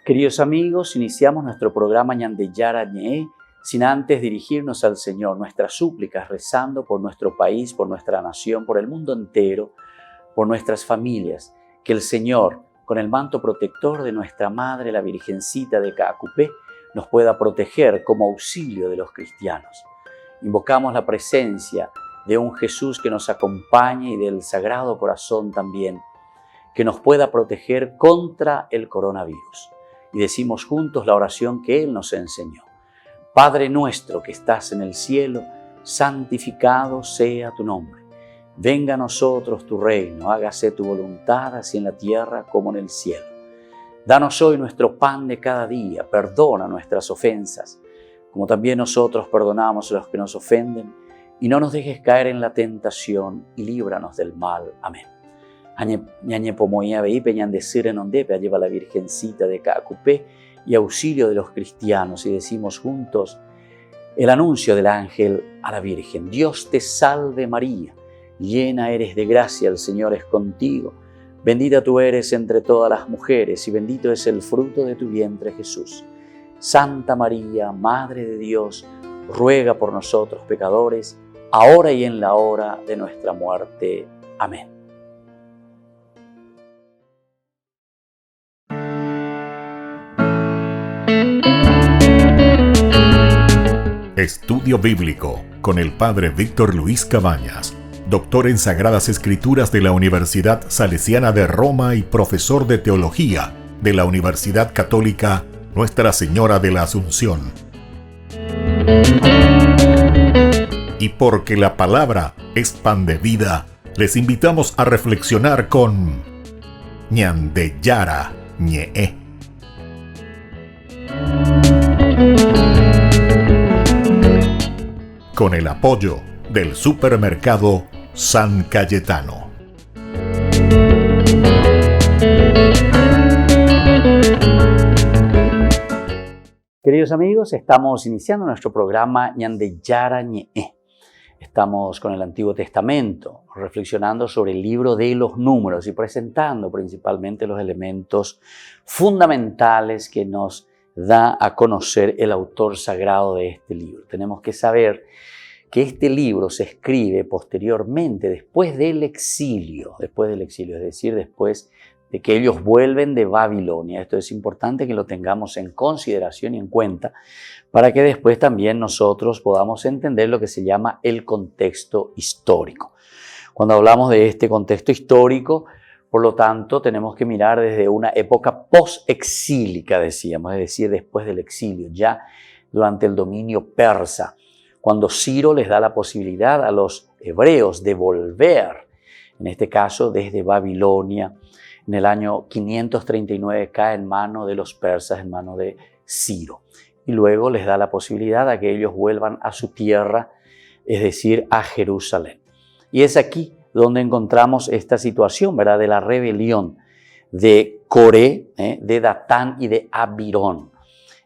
Queridos amigos, iniciamos nuestro programa Ñandeyara Ñe'e sin antes dirigirnos al Señor, nuestras súplicas, rezando por nuestro país, por nuestra nación, por el mundo entero, por nuestras familias. Que el Señor, con el manto protector de nuestra Madre, la Virgencita de Caacupé, nos pueda proteger como auxilio de los cristianos. Invocamos la presencia de un Jesús que nos acompañe y del Sagrado Corazón también, que nos pueda proteger contra el coronavirus. Y decimos juntos la oración que Él nos enseñó. Padre nuestro que estás en el cielo, santificado sea tu nombre. Venga a nosotros tu reino, hágase tu voluntad, así en la tierra como en el cielo. Danos hoy nuestro pan de cada día, perdona nuestras ofensas, como también nosotros perdonamos a los que nos ofenden, y no nos dejes caer en la tentación, y líbranos del mal. Amén. Ñañepomoía Beipe, Ñandecir en Ondepe, lleva la Virgencita de Caacupé y auxilio de los cristianos, y decimos juntos el anuncio del ángel a la Virgen. Dios te salve María, llena eres de gracia, el Señor es contigo. Bendita tú eres entre todas las mujeres, y bendito es el fruto de tu vientre Jesús. Santa María, Madre de Dios, ruega por nosotros pecadores, ahora y en la hora de nuestra muerte. Amén. Estudio Bíblico con el Padre Víctor Luis Cabañas, doctor en Sagradas Escrituras de la Universidad Salesiana de Roma y profesor de Teología de la Universidad Católica Nuestra Señora de la Asunción. Y porque la palabra es pan de vida, les invitamos a reflexionar con Ñandeyara Ñe'e. Con el apoyo del supermercado San Cayetano. Queridos amigos, estamos iniciando nuestro programa Ñandeyara Ñe'e. Estamos con el Antiguo Testamento, reflexionando sobre el libro de los números y presentando principalmente los elementos fundamentales que nos da a conocer el autor sagrado de este libro. Tenemos que saber que este libro se escribe posteriormente, después del exilio, es decir, después de que ellos vuelven de Babilonia. Esto es importante que lo tengamos en consideración y en cuenta para que después también nosotros podamos entender lo que se llama el contexto histórico. Cuando hablamos de este contexto histórico, por lo tanto, tenemos que mirar desde una época post-exílica, decíamos, es decir, después del exilio, ya durante el dominio persa, cuando Ciro les da la posibilidad a los hebreos de volver, en este caso desde Babilonia. En el año 539 cae en mano de los persas, en mano de Ciro. Y luego les da la posibilidad a que ellos vuelvan a su tierra, es decir, a Jerusalén. Y es aquí donde encontramos esta situación, ¿verdad?, de la rebelión de Coré, de Datán y de Abirón.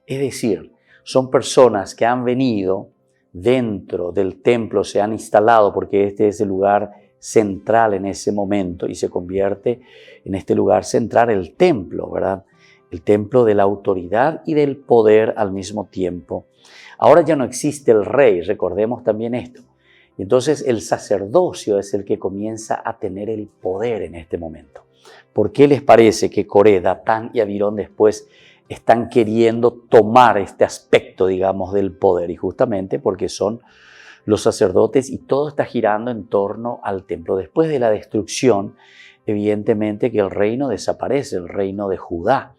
Es decir, son personas que han venido dentro del templo, se han instalado, porque este es el lugar central en ese momento y se convierte en este lugar central el templo, ¿verdad? El templo de la autoridad y del poder al mismo tiempo. Ahora ya no existe el rey, recordemos también esto. Entonces el sacerdocio es el que comienza a tener el poder en este momento. ¿Por qué les parece que Coré, Datán y Abirón después están queriendo tomar este aspecto, digamos, del poder? Y justamente porque son los sacerdotes y todo está girando en torno al templo. Después de la destrucción, evidentemente que el reino desaparece, el reino de Judá,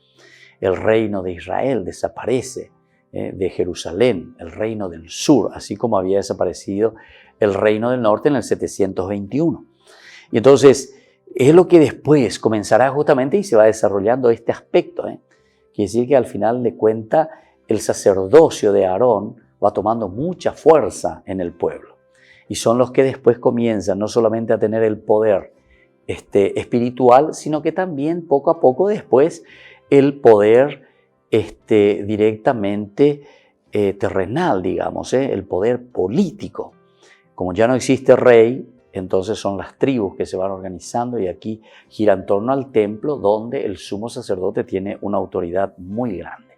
el reino de Israel desaparece, de Jerusalén, el reino del sur, así como había desaparecido el reino del norte en el 721. Y entonces es lo que después comenzará justamente y se va desarrollando este aspecto. Quiere decir que al final de cuentas el sacerdocio de Aarón va tomando mucha fuerza en el pueblo. Y son los que después comienzan no solamente a tener el poder espiritual, sino que también poco a poco después el poder directamente terrenal, digamos, el poder político. Como ya no existe rey, entonces son las tribus que se van organizando y aquí gira en torno al templo donde el sumo sacerdote tiene una autoridad muy grande.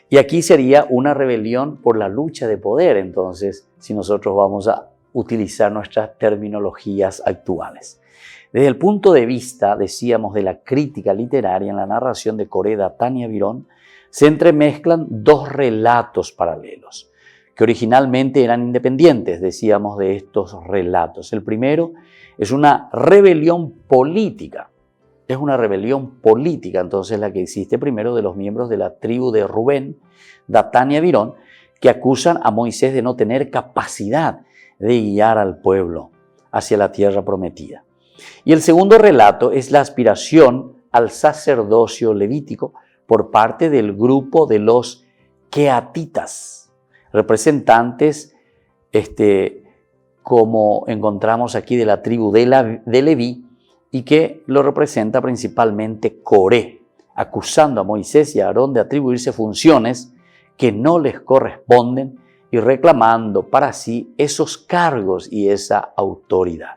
Y aquí sería una rebelión por la lucha de poder, entonces, si nosotros vamos a utilizar nuestras terminologías actuales. Desde el punto de vista, decíamos, de la crítica literaria en la narración de Coré, Datán y Abirón, se entremezclan dos relatos paralelos, que originalmente eran independientes, decíamos, de estos relatos. El primero es una rebelión política. Es una rebelión política, entonces, la que existe primero de los miembros de la tribu de Rubén, Datán y Abirón, que acusan a Moisés de no tener capacidad de guiar al pueblo hacia la tierra prometida. Y el segundo relato es la aspiración al sacerdocio levítico por parte del grupo de los queatitas, representantes, como encontramos aquí, de la tribu de Leví, y que lo representa principalmente Coré, acusando a Moisés y a Aarón de atribuirse funciones que no les corresponden y reclamando para sí esos cargos y esa autoridad.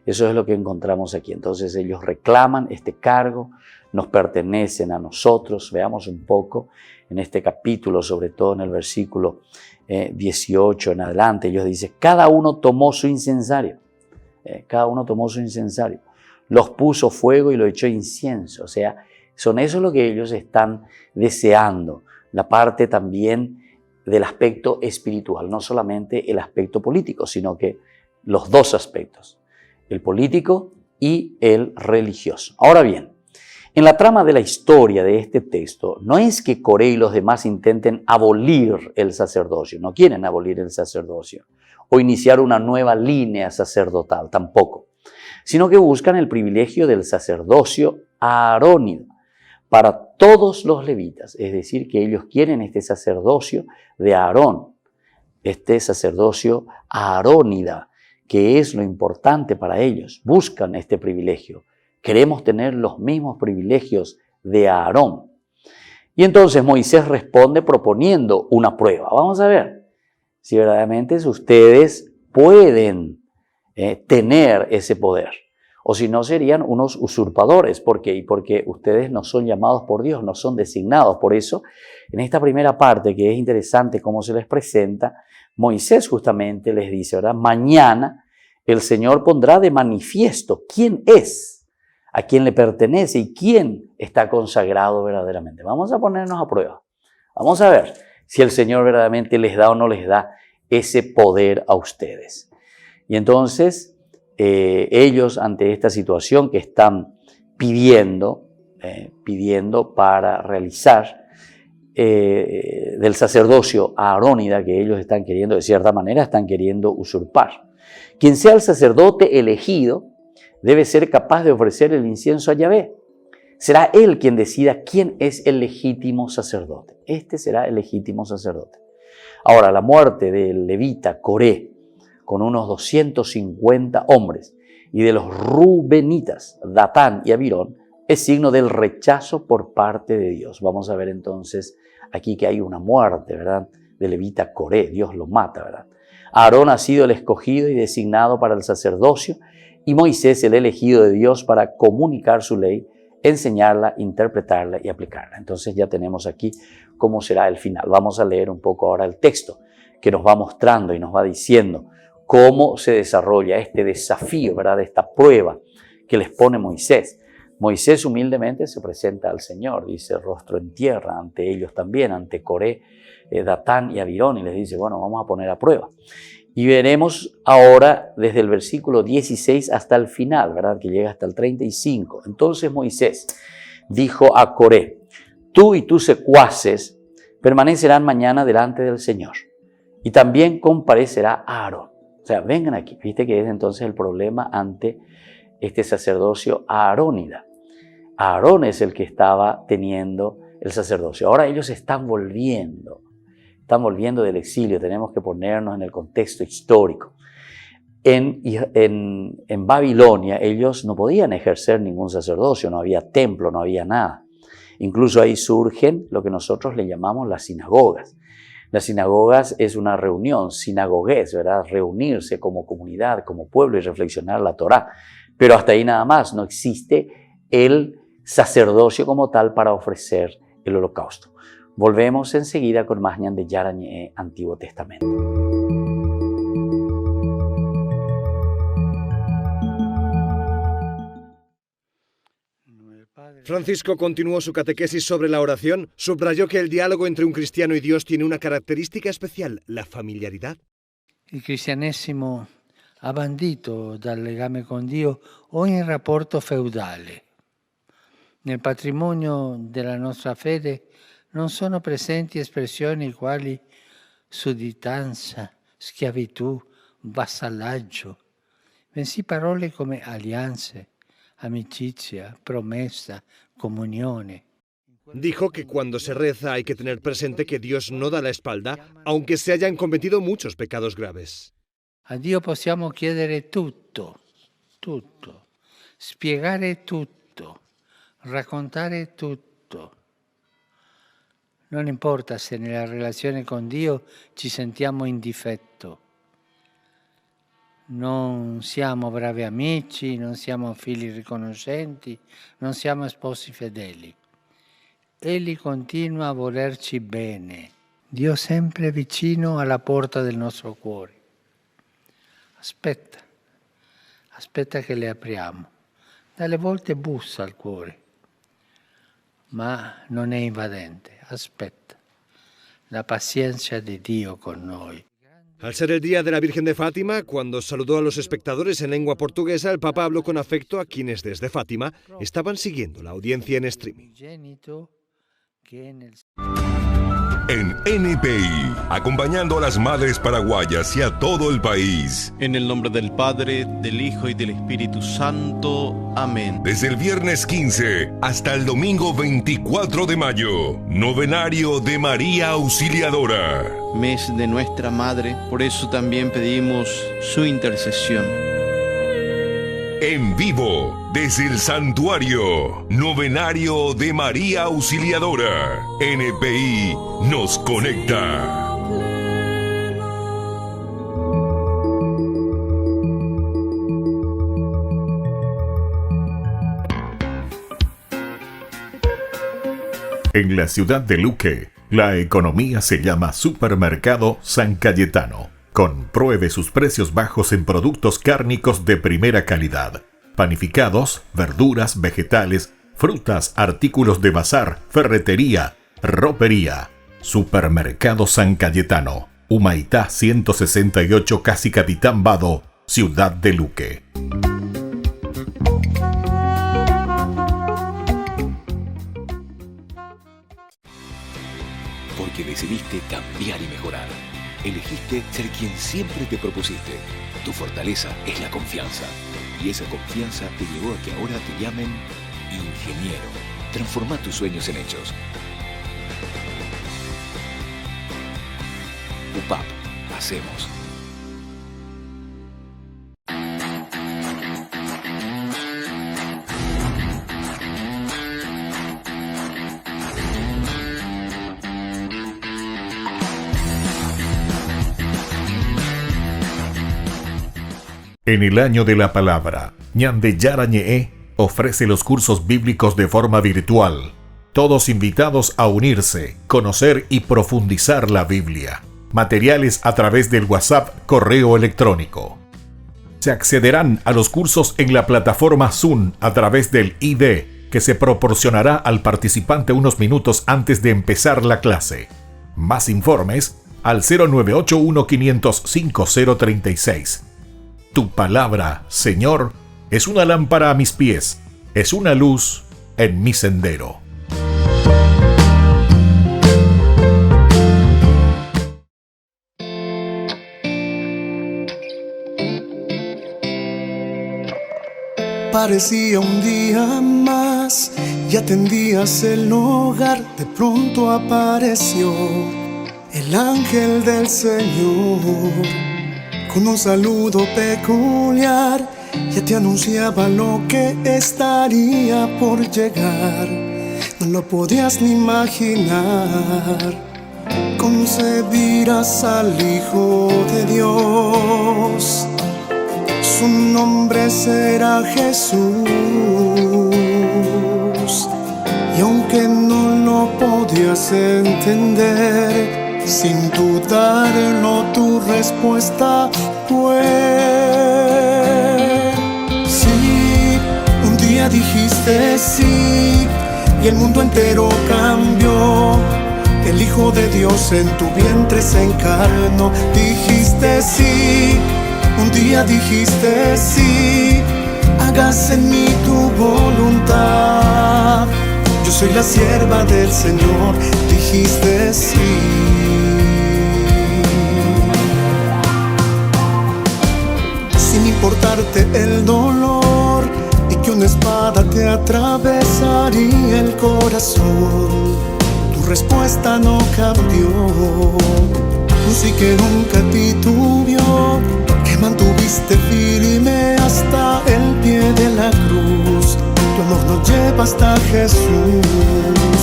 Eso es lo que encontramos aquí. Entonces ellos reclaman este cargo, nos pertenecen a nosotros. Veamos un poco en este capítulo, sobre todo en el versículo 18 en adelante. Ellos dicen, cada uno tomó su incensario. Cada uno tomó su incensario. Los puso fuego y lo echó incienso. O sea, son eso lo que ellos están deseando. La parte también del aspecto espiritual, no solamente el aspecto político, sino que los dos aspectos, el político y el religioso. Ahora bien, en la trama de la historia de este texto, no es que Coré y los demás intenten abolir el sacerdocio, no quieren abolir el sacerdocio o iniciar una nueva línea sacerdotal, tampoco, sino que buscan el privilegio del sacerdocio aarónido para todos los levitas, es decir, que ellos quieren este sacerdocio de Aarón, este sacerdocio aarónida, que es lo importante para ellos. Buscan este privilegio. Queremos tener los mismos privilegios de Aarón. Y entonces Moisés responde proponiendo una prueba. Vamos a ver si verdaderamente ustedes pueden tener ese poder. O si no, serían unos usurpadores. ¿Por qué? Porque ustedes no son llamados por Dios, no son designados. Por eso, en esta primera parte, que es interesante cómo se les presenta, Moisés justamente les dice, ¿verdad? Mañana el Señor pondrá de manifiesto quién es, a quién le pertenece y quién está consagrado verdaderamente. Vamos a ponernos a prueba. Vamos a ver si el Señor verdaderamente les da o no les da ese poder a ustedes. Y entonces, ellos, ante esta situación que están pidiendo para realizar del sacerdocio aarónida que ellos están queriendo, de cierta manera, están queriendo usurpar. Quien sea el sacerdote elegido debe ser capaz de ofrecer el incienso a Yahvé. Será él quien decida quién es el legítimo sacerdote. Este será el legítimo sacerdote. Ahora, la muerte del levita Coré, con unos 250 hombres, y de los rubenitas, Datán y Abirón, es signo del rechazo por parte de Dios. Vamos a ver entonces aquí que hay una muerte, ¿verdad?, del levita Coré. Dios lo mata, ¿verdad? Aarón ha sido el escogido y designado para el sacerdocio, y Moisés el elegido de Dios para comunicar su ley, enseñarla, interpretarla y aplicarla. Entonces ya tenemos aquí cómo será el final. Vamos a leer un poco ahora el texto que nos va mostrando y nos va diciendo cómo se desarrolla este desafío, ¿verdad?, esta prueba que les pone Moisés. Moisés humildemente se presenta al Señor, dice, rostro en tierra, ante ellos también, ante Coré, Datán y Abirón, y les dice, bueno, vamos a poner a prueba. Y veremos ahora desde el versículo 16 hasta el final, ¿verdad?, que llega hasta el 35. Entonces Moisés dijo a Coré, tú y tus secuaces permanecerán mañana delante del Señor, y también comparecerá Aarón. O sea, vengan aquí. Viste que es entonces el problema ante este sacerdocio aarónida. Aarón es el que estaba teniendo el sacerdocio. Ahora ellos están volviendo del exilio. Tenemos que ponernos en el contexto histórico. En Babilonia ellos no podían ejercer ningún sacerdocio, no había templo, no había nada. Incluso ahí surgen lo que nosotros le llamamos las sinagogas. Las sinagogas es una reunión, sinagogués, ¿verdad? Reunirse como comunidad, como pueblo y reflexionar la Torá. Pero hasta ahí nada más, no existe el sacerdocio como tal para ofrecer el holocausto. Volvemos enseguida con más Ñan de Yara Ñe'e, Antiguo Testamento. Francisco continuó su catequesis sobre la oración, subrayó que el diálogo entre un cristiano y Dios tiene una característica especial, la familiaridad. Il cristianesimo ha bandito dal legame con Dio ogni rapporto feudale. Nel patrimonio della nostra fede non sono presenti espressioni quali sudditanza, schiavitù, vassallaggio, bensì parole come alleanze, amicizia, promesa, comunione. Dijo que cuando se reza hay que tener presente que Dios no da la espalda, aunque se hayan cometido muchos pecados graves. A Dio possiamo chiedere tutto, spiegare tutto, raccontare tutto. Non importa se nella relazione con Dio ci sentiamo in difetto. Non siamo bravi amici, non siamo figli riconoscenti, non siamo sposi fedeli. Egli continua a volerci bene. Dio sempre vicino alla porta del nostro cuore. Aspetta che le apriamo. Dalle volte bussa al cuore, ma non è invadente. Aspetta. La paciencia di Dio con noi. Al ser el Día de la Virgen de Fátima, cuando saludó a los espectadores en lengua portuguesa, el Papa habló con afecto a quienes desde Fátima estaban siguiendo la audiencia en streaming. En NPI, acompañando a las madres paraguayas y a todo el país. En el nombre del Padre, del Hijo y del Espíritu Santo. Amén. Desde el viernes 15 hasta el domingo 24 de mayo, Novenario de María Auxiliadora. Mes de nuestra Madre, por eso también pedimos su intercesión. En vivo, desde el santuario, Novenario de María Auxiliadora. NPI nos conecta. En la ciudad de Luque, la economía se llama Supermercado San Cayetano. Compruebe sus precios bajos en productos cárnicos de primera calidad. Panificados, verduras, vegetales, frutas, artículos de bazar, ferretería, ropería. Supermercado San Cayetano. Humaitá 168, Casi Capitán Vado, Ciudad de Luque. Porque decidiste cambiar y mejorar. Elegiste ser quien siempre te propusiste. Tu fortaleza es la confianza. Y esa confianza te llevó a que ahora te llamen ingeniero. Transforma tus sueños en hechos. UPAP. Hacemos. En el año de la palabra, Ñan de Yara Ñe'e ofrece los cursos bíblicos de forma virtual. Todos invitados a unirse, conocer y profundizar la Biblia. Materiales a través del WhatsApp, correo electrónico. Se accederán a los cursos en la plataforma Zoom a través del ID, que se proporcionará al participante unos minutos antes de empezar la clase. Más informes al 0981 505 036. Tu palabra, Señor, es una lámpara a mis pies, es una luz en mi sendero. Parecía un día más y atendías el hogar. De pronto apareció el ángel del Señor con un saludo peculiar. Ya te anunciaba lo que estaría por llegar. No lo podías ni imaginar. Con concebirás al Hijo de Dios. Su nombre será Jesús. Y aunque no lo podías entender, sin dudarlo tu respuesta fue sí. Un día dijiste sí y el mundo entero cambió. El Hijo de Dios en tu vientre se encarnó. Dijiste sí, un día dijiste sí. Hágase en mí tu voluntad. Yo soy la sierva del Señor. Dijiste sí. Sin importarte el dolor y que una espada te atravesaría el corazón, tu respuesta no cambió. Tú sí que nunca titubeó, que mantuviste firme hasta el pie de la cruz. Tu amor nos lleva hasta Jesús.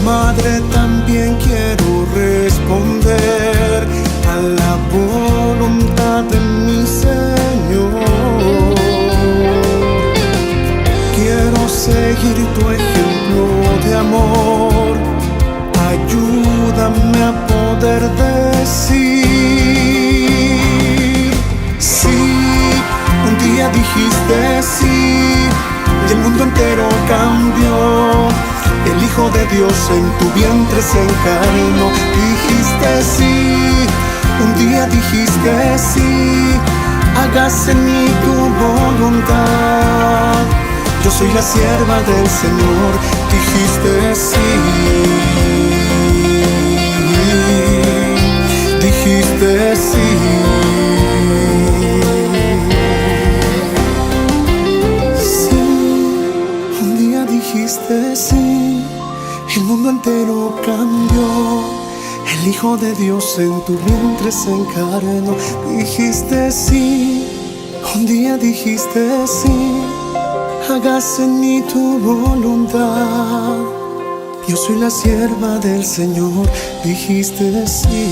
Madre, también quiero responder a la voluntad de mi Señor. Quiero seguir tu ejemplo de amor. Ayúdame a poder decir sí. Un día dijiste sí y el mundo entero cambió. El Hijo de Dios en tu vientre se encarnó. Dijiste sí, un día dijiste sí. Hágase en mí tu voluntad. Yo soy la sierva del Señor. Dijiste sí. Dijiste sí. Sí, un día dijiste sí. El mundo entero cambió. El Hijo de Dios en tu vientre se encarnó. Dijiste sí, un día dijiste sí. Hágase en mí tu voluntad. Yo soy la sierva del Señor. Dijiste sí.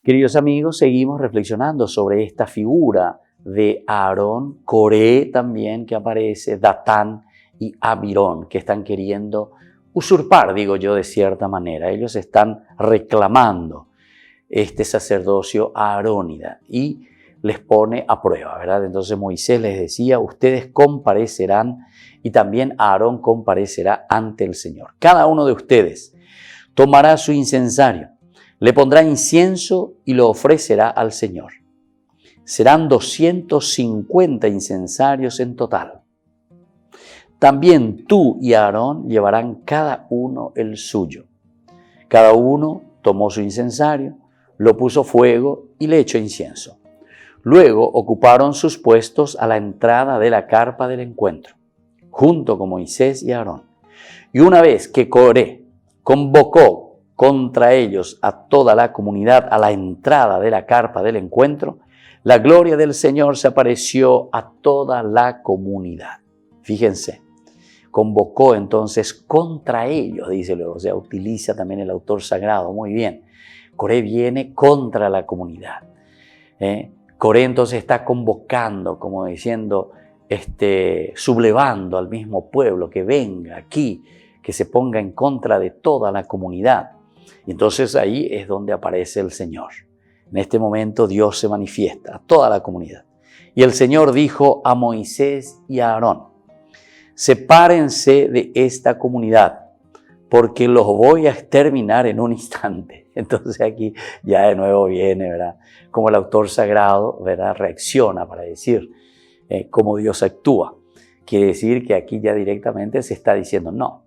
Queridos amigos, seguimos reflexionando sobre esta figura de Aarón, Coré también que aparece, Datán y Abirón, que están queriendo usurpar, digo yo, de cierta manera. Ellos están reclamando este sacerdocio aarónida y les pone a prueba, ¿verdad? Entonces Moisés les decía, ustedes comparecerán y también Aarón comparecerá ante el Señor. Cada uno de ustedes tomará su incensario, le pondrá incienso y lo ofrecerá al Señor. Serán 250 incensarios en total. También tú y Aarón llevarán cada uno el suyo. Cada uno tomó su incensario, lo puso fuego y le echó incienso. Luego ocuparon sus puestos a la entrada de la carpa del encuentro, junto con Moisés y Aarón. Y una vez que Coré convocó contra ellos a toda la comunidad a la entrada de la carpa del encuentro, la gloria del Señor se apareció a toda la comunidad. Fíjense, convocó entonces contra ellos, dice luego, o sea, utiliza también el autor sagrado, muy bien. Coré viene contra la comunidad. Coré entonces está convocando, como diciendo, sublevando al mismo pueblo que venga aquí, que se ponga en contra de toda la comunidad. Y entonces ahí es donde aparece el Señor. En este momento Dios se manifiesta a toda la comunidad. Y el Señor dijo a Moisés y a Aarón, sepárense de esta comunidad, porque los voy a exterminar en un instante. Entonces aquí ya de nuevo viene, ¿verdad? Como el autor sagrado, ¿verdad? Reacciona para decir cómo Dios actúa. Quiere decir que aquí ya directamente se está diciendo, no,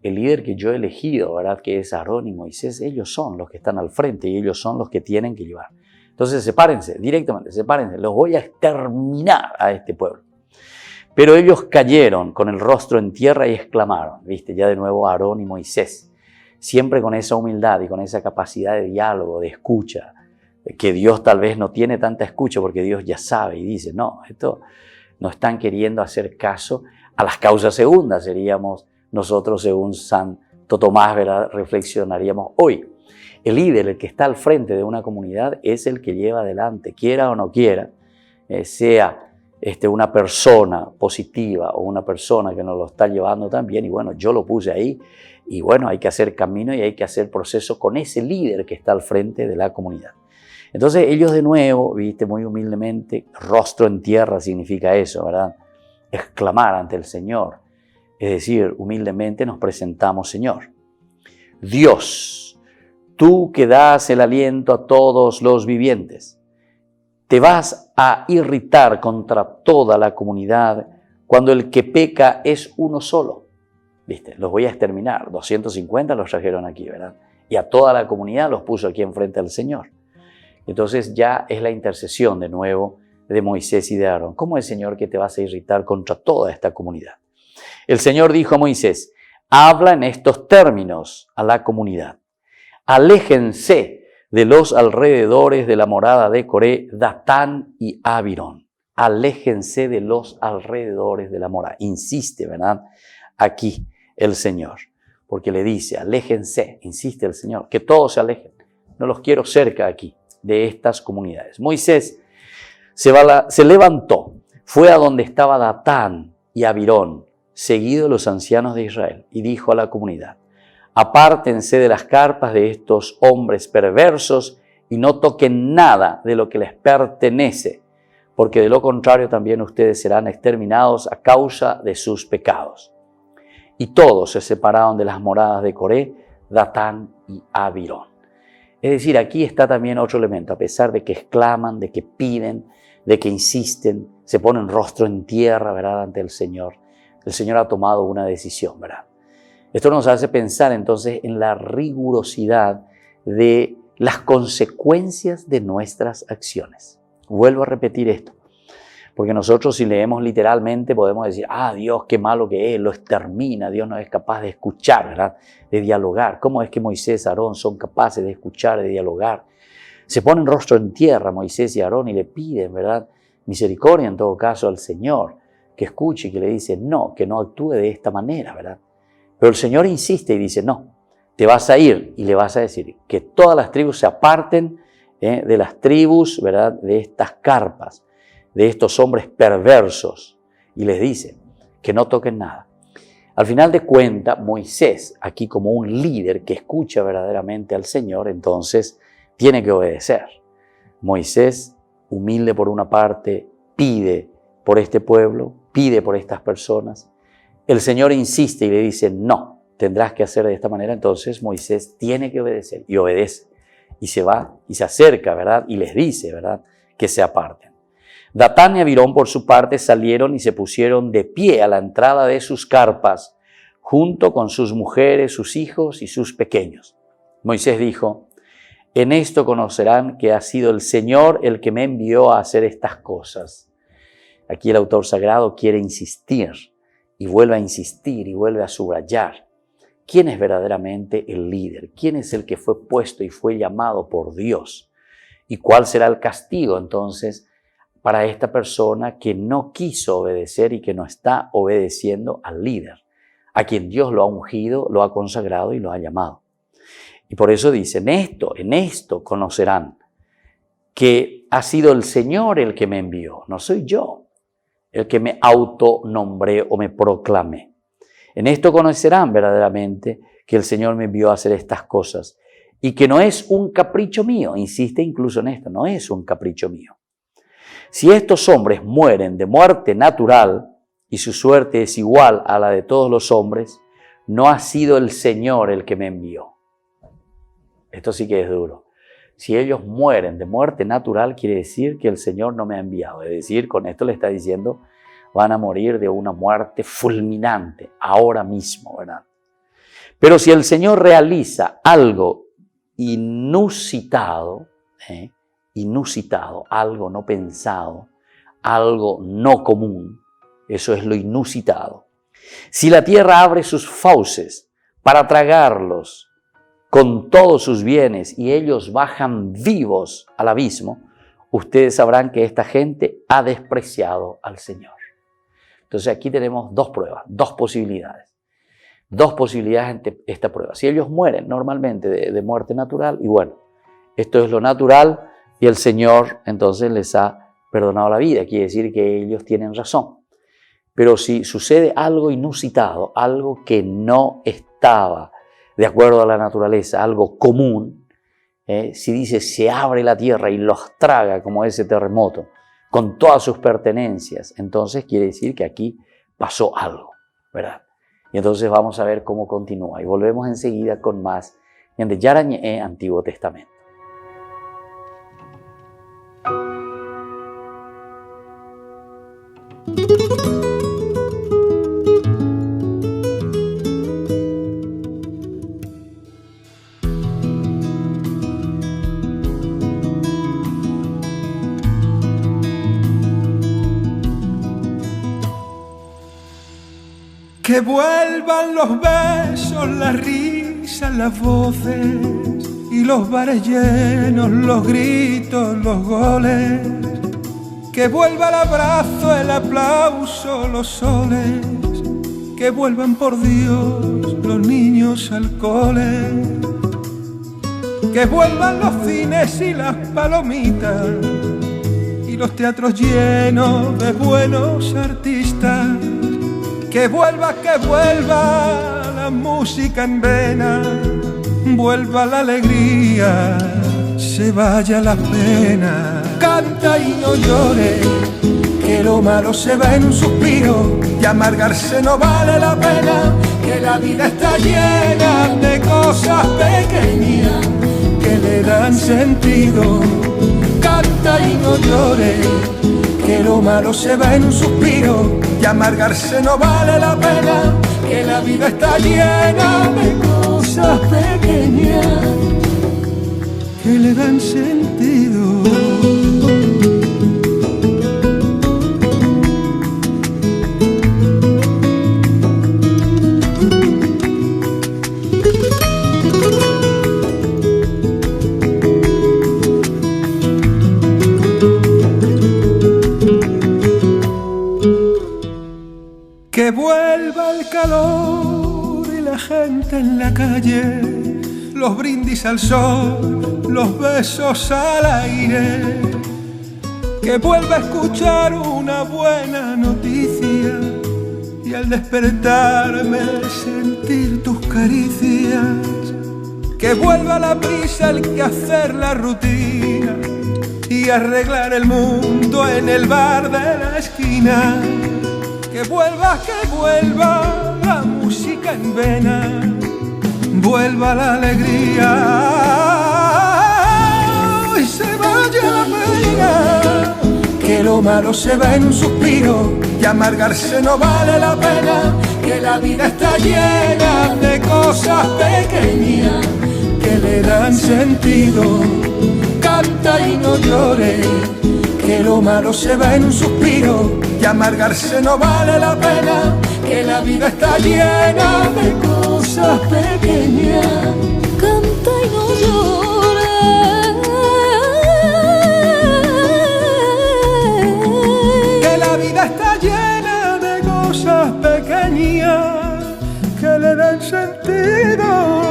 el líder que yo he elegido, ¿verdad? Que es Aarón y Moisés, ellos son los que están al frente y ellos son los que tienen que llevar. Entonces sepárense, directamente, sepárense, los voy a exterminar a este pueblo. Pero ellos cayeron con el rostro en tierra y exclamaron, ¿viste? Ya de nuevo Aarón y Moisés, siempre con esa humildad y con esa capacidad de diálogo, de escucha, que Dios tal vez no tiene tanta escucha porque Dios ya sabe y dice, no, esto no están queriendo hacer caso a las causas segundas, seríamos nosotros según Santo Tomás, ¿verdad? Reflexionaríamos hoy. El líder, el que está al frente de una comunidad, es el que lleva adelante, quiera o no quiera, sea una persona positiva o una persona que nos lo está llevando también, y bueno, yo lo puse ahí, y bueno, hay que hacer camino y hay que hacer proceso con ese líder que está al frente de la comunidad. Entonces ellos de nuevo, viste, muy humildemente, rostro en tierra significa eso, ¿verdad? Exclamar ante el Señor, es decir, humildemente nos presentamos, Señor. Dios, tú que das el aliento a todos los vivientes, te vas a irritar contra toda la comunidad cuando el que peca es uno solo. ¿Viste? Los voy a exterminar. 250 los trajeron aquí, ¿verdad? Y a toda la comunidad los puso aquí enfrente al Señor. Entonces ya es la intercesión de nuevo de Moisés y de Aarón. ¿Cómo es, Señor, que te vas a irritar contra toda esta comunidad? El Señor dijo a Moisés, habla en estos términos a la comunidad. Aléjense de los alrededores de la morada de Coré, Datán y Abirón. Aléjense de los alrededores de la morada. Insiste, ¿verdad? Aquí el Señor, porque le dice, aléjense, insiste el Señor, que todos se alejen. No los quiero cerca aquí de estas comunidades. Moisés se levantó, fue a donde estaba Datán y Abirón, seguido de los ancianos de Israel, y dijo a la comunidad, apártense de las carpas de estos hombres perversos y no toquen nada de lo que les pertenece, porque de lo contrario también ustedes serán exterminados a causa de sus pecados. Y todos se separaron de las moradas de Coré, Datán y Abirón. Es decir, aquí está también otro elemento, a pesar de que exclaman, de que piden, de que insisten, se ponen rostro en tierra, ¿verdad?, ante el Señor ha tomado una decisión, ¿verdad? Esto nos hace pensar entonces en la rigurosidad de las consecuencias de nuestras acciones. Vuelvo a repetir esto, porque nosotros si leemos literalmente podemos decir, Dios, qué malo que es, lo extermina, Dios no es capaz de escuchar, ¿verdad?, de dialogar. ¿Cómo es que Moisés y Aarón son capaces de escuchar, de dialogar? Se ponen rostro en tierra Moisés y Aarón y le piden, ¿verdad?, misericordia en todo caso al Señor, que escuche y que le dice, no, que no actúe de esta manera, ¿verdad? Pero el Señor insiste y dice, no, te vas a ir y le vas a decir que todas las tribus se aparten de las tribus, ¿verdad?, de estas carpas, de estos hombres perversos, y les dice que no toquen nada. Al final de cuentas, Moisés, aquí como un líder que escucha verdaderamente al Señor, entonces tiene que obedecer. Moisés, humilde por una parte, pide por este pueblo, pide por estas personas. El Señor insiste y le dice, no, tendrás que hacer de esta manera. Entonces Moisés tiene que obedecer y obedece. Y se va y se acerca, ¿verdad? Y les dice, ¿verdad?, que se aparten. Datán y Abirón por su parte salieron y se pusieron de pie a la entrada de sus carpas, junto con sus mujeres, sus hijos y sus pequeños. Moisés dijo, en esto conocerán que ha sido el Señor el que me envió a hacer estas cosas. Aquí el autor sagrado quiere insistir y vuelve a insistir y vuelve a subrayar. ¿Quién es verdaderamente el líder? ¿Quién es el que fue puesto y fue llamado por Dios? ¿Y cuál será el castigo entonces para esta persona que no quiso obedecer y que no está obedeciendo al líder, a quien Dios lo ha ungido, lo ha consagrado y lo ha llamado? Y por eso dice, en esto conocerán que ha sido el Señor el que me envió, no soy yo el que me autonombré o me proclamé. En esto conocerán verdaderamente que el Señor me envió a hacer estas cosas y que no es un capricho mío, insiste incluso en esto, no es un capricho mío. Si estos hombres mueren de muerte natural y su suerte es igual a la de todos los hombres, no ha sido el Señor el que me envió. Esto sí que es duro. Si ellos mueren de muerte natural, quiere decir que el Señor no me ha enviado. Es decir, con esto le está diciendo, van a morir de una muerte fulminante, ahora mismo, ¿verdad? Pero si el Señor realiza algo inusitado, algo no pensado, algo no común, eso es lo inusitado. Si la tierra abre sus fauces para tragarlos con todos sus bienes y ellos bajan vivos al abismo, ustedes sabrán que esta gente ha despreciado al Señor. Entonces aquí tenemos dos pruebas, dos posibilidades. Dos posibilidades ante esta prueba. Si ellos mueren normalmente de muerte natural, y bueno, esto es lo natural y el Señor entonces les ha perdonado la vida. Quiere decir que ellos tienen razón. Pero si sucede algo inusitado, algo que no estaba de acuerdo a la naturaleza, algo común, si dice se abre la tierra y los traga como ese terremoto, con todas sus pertenencias, entonces quiere decir que aquí pasó algo, ¿verdad? Y entonces vamos a ver cómo continúa. Y volvemos enseguida con más Ñande Yara Ñe'e, Antiguo Testamento. Que vuelvan los besos, las risas, las voces y los bares llenos, los gritos, los goles. Que vuelva el abrazo, el aplauso, los soles. Que vuelvan por Dios los niños al cole. Que vuelvan los cines y las palomitas y los teatros llenos de buenos artistas. Que vuelva la música en vena, vuelva la alegría, se vaya la pena. Canta y no llore, que lo malo se va en un suspiro, y amargarse no vale la pena, que la vida está llena de cosas pequeñas que le dan sentido. Canta y no llore, que lo malo se va en un suspiro, y amargarse no vale la pena, que la vida está llena de cosas pequeñas que le dan sentido. Que vuelva el calor y la gente en la calle, los brindis al sol, los besos al aire. Que vuelva a escuchar una buena noticia y al despertarme sentir tus caricias. Que vuelva la prisa, el quehacer, la rutina y arreglar el mundo en el bar de la esquina. Que vuelva la música en vena, vuelva la alegría y se vaya la pena. Que lo malo se va en un suspiro, y amargarse no vale la pena, que la vida está llena de cosas pequeñas que le dan sentido. Canta y no llore, que lo malo se va en un suspiro, y amargarse no vale la pena, que la vida está llena de cosas pequeñas. Canta y no llores, que la vida está llena de cosas pequeñas que le dan sentido.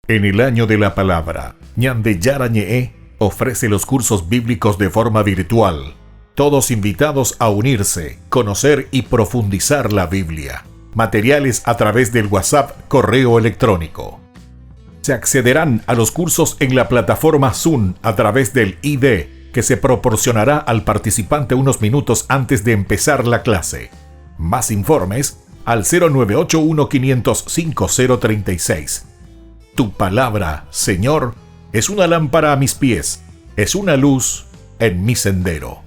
En el año de la palabra, Ñande Yara Ñe'e ofrece los cursos bíblicos de forma virtual. Todos invitados a unirse, conocer y profundizar la Biblia. Materiales a través del WhatsApp, correo electrónico. Se accederán a los cursos en la plataforma Zoom a través del ID, que se proporcionará al participante unos minutos antes de empezar la clase. Más informes al 0981-500-5036. Tu palabra, Señor, es una lámpara a mis pies, es una luz en mi sendero.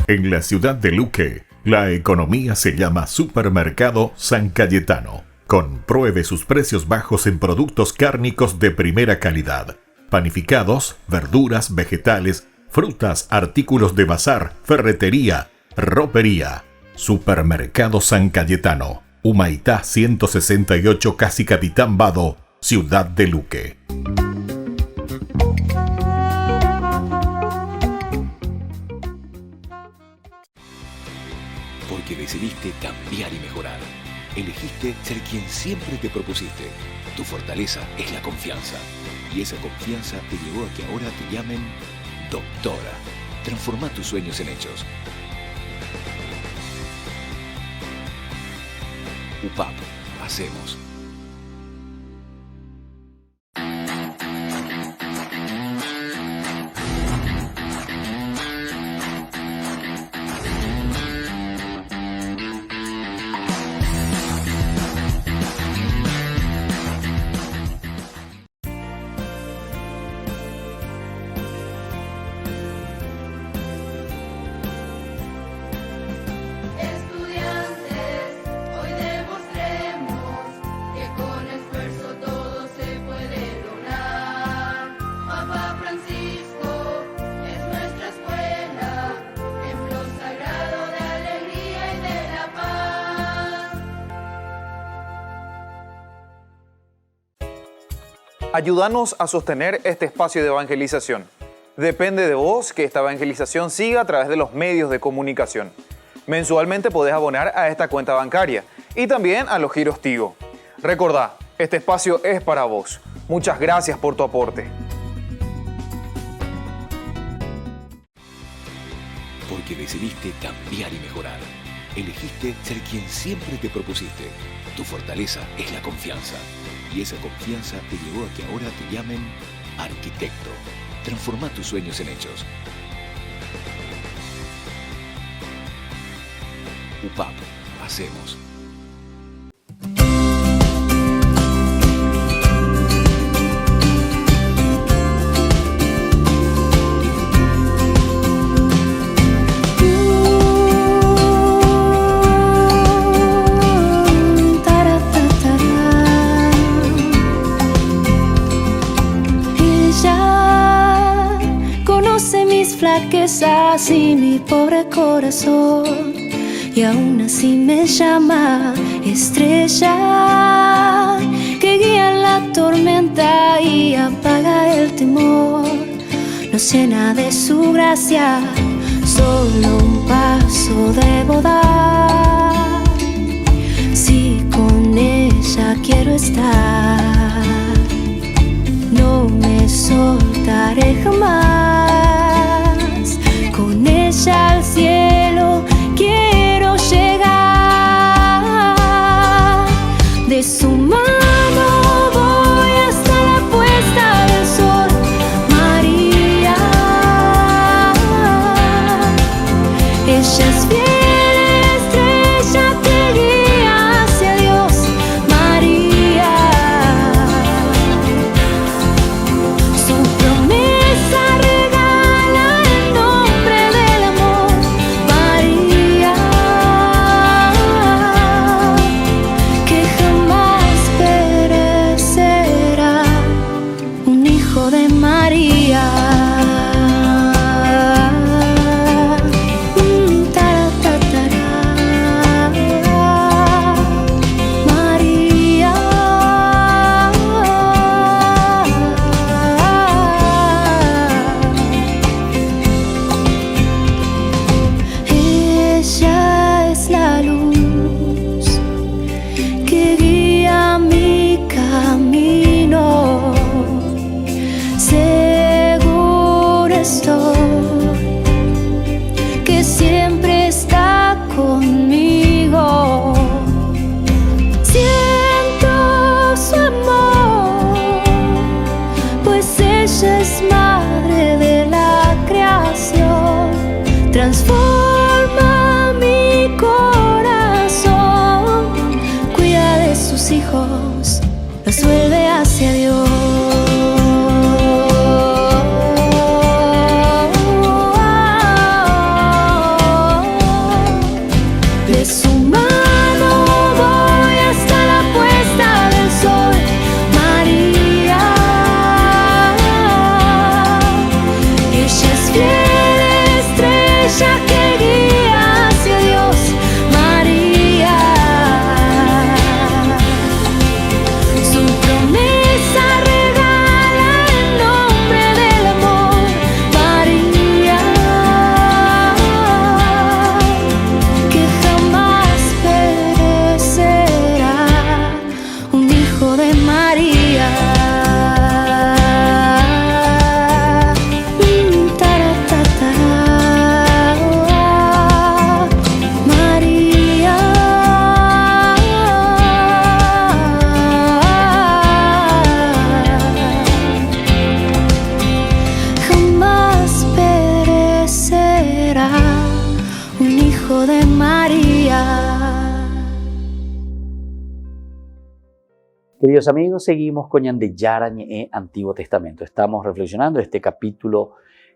En la ciudad de Luque, La economía se llama Supermercado San Cayetano. Compruebe sus precios bajos en productos cárnicos de primera calidad. Panificados, verduras, vegetales, frutas, artículos de bazar, ferretería, ropería. Supermercado San Cayetano. Humaitá 168, Casi Capitán Vado, Ciudad de Luque. Porque decidiste cambiar y mejorar. Elegiste ser quien siempre te propusiste. Tu fortaleza es la confianza. Y esa confianza te llevó a que ahora te llamen doctora. Transforma tus sueños en hechos. UPAP. Hacemos. Ayúdanos a sostener este espacio de evangelización. Depende de vos que esta evangelización siga a través de los medios de comunicación. Mensualmente podés abonar a esta cuenta bancaria y también a los giros Tigo. Recordá, este espacio es para vos. Muchas gracias por tu aporte. Porque decidiste cambiar y mejorar. Elegiste ser quien siempre te propusiste. Tu fortaleza es la confianza. Y esa confianza te llevó a que ahora te llamen arquitecto. Transforma tus sueños en hechos. UPAP. Hacemos. Flaquezas y mi pobre corazón, y aún así me llama estrella que guía la tormenta y apaga el temor. Nos llena de su gracia, solo un paso debo dar. Si con ella quiero estar, no me soltaré jamás. Con ella al cielo quiero llegar. De su mano voy hasta la puesta del sol. María, ella es fiel estrella que guía hacia Dios. María, su promesa regala el nombre del amor. María, que jamás perecerá, un hijo de María. María, ella es la luz que guía mi camino. Seguro estoy que siempre está conmigo. Siento su amor, pues ella es madre de la creación. Transforma mi corazón, cuida de sus hijos, los vuelve hacia Dios. Queridos amigos, seguimos con Ñande Yara Ñe'e, Antiguo Testamento. Estamos reflexionando este capítulo